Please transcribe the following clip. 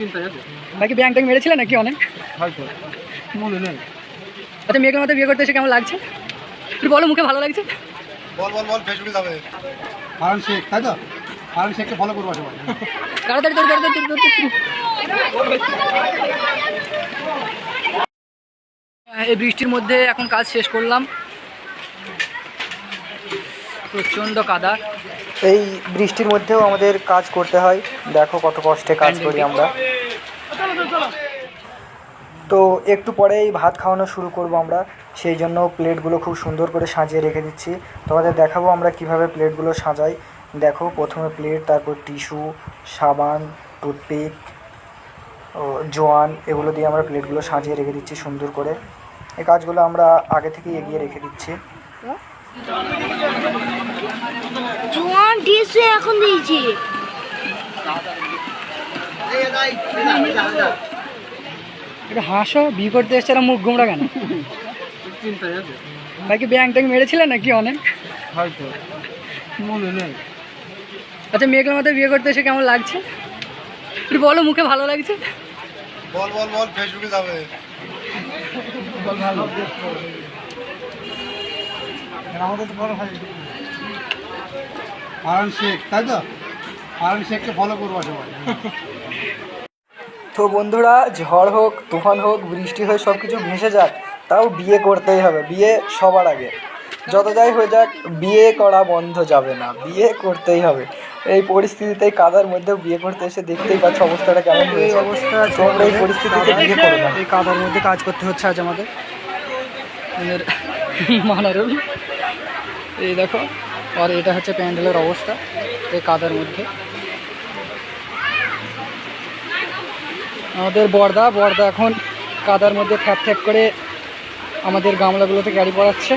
ভাই কি bank tank মেরেছিলে নাকি অনেক? হয়তো মনে নেই। আচ্ছা, মেয়েকে মতো বিয়ে করতে এসে কেমন লাগছে একটু বলো, মুখে ভালো লাগছে? বল বল বল ফেসবুকে যাবে। ফারান শেখ, তাই তো? ফারান শেখকে ফলো করবো সবাই। তাড়াতাড়ি এই বৃষ্টির মধ্যে এখন কাজ শেষ করলাম, প্রচণ্ড কাদা। এই বৃষ্টির মধ্যেও আমাদের কাজ করতে হয়, দেখো কত কষ্টে কাজ করি আমরা। তো একটু পরেই ভাত খাওয়ানো শুরু করব আমরা, সেই জন্য প্লেটগুলো খুব সুন্দর করে সাজিয়ে রেখে দিচ্ছি। তোমাদের দেখাবো আমরা কিভাবে প্লেটগুলো সাজাই। দেখো, প্রথমে প্লেট, তারপর টিস্যু, সাবান, টুথপিক, জোয়ান, এগুলো দিয়ে আমরা প্লেটগুলো সাজিয়ে রেখে দিচ্ছি সুন্দর করে। এই কাজগুলো আমরা আগে থেকেই এগিয়ে রেখে দিচ্ছি। জোয়ান টিস্যু এখন দিয়েছি। একটু হাসো, বিয়ে করতে এসছে মুখ গুমরা কেন? ভাই কি ব্যাংক ট্যাঙ্ক মেরেছিলে নাকি অনেক? হয়তো মনে নেই। আচ্ছা, মেয়েকে মতো বিয়ে করতে এসে কেমন লাগছে একটু বলো, মুখে ভালো লাগছে? বল বল বল ফেসবুকে যাবে। আমাদের তো ফলো হয়। ফারান শেখ, তাই তো? ফারান শেখকে ফলো করবো সবাই। তো বন্ধুরা, ঝড় হোক, তুফান হোক, বৃষ্টি হয়ে সব কিছু ভেসে যাক, তাও বিয়ে করতেই হবে। বিয়ে সবার আগে, যত যাই হয়ে যাক, বিয়ে করা বন্ধ যাবে না, বিয়ে করতেই হবে। এই পরিস্থিতিতে কাদার মধ্যেও বিয়ে করতে এসে দেখতেই পাচ্ছ অবস্থাটা কেমন হয়েছে। অবস্থা তোমরা এই পরিস্থিতিতে বিয়ে করো না। এই কাদার মধ্যে কাজ করতে হচ্ছে আজ আমাদের মানারুল। এই দেখো, আর এটা হচ্ছে প্যান্ডেলের অবস্থা এই কাদার মধ্যে। আমাদের বর্দা এখন কাদার মধ্যে থ্যাপ থ্যাপ করে আমাদের গামলাগুলোতে গাড়ি পড়াচ্ছে।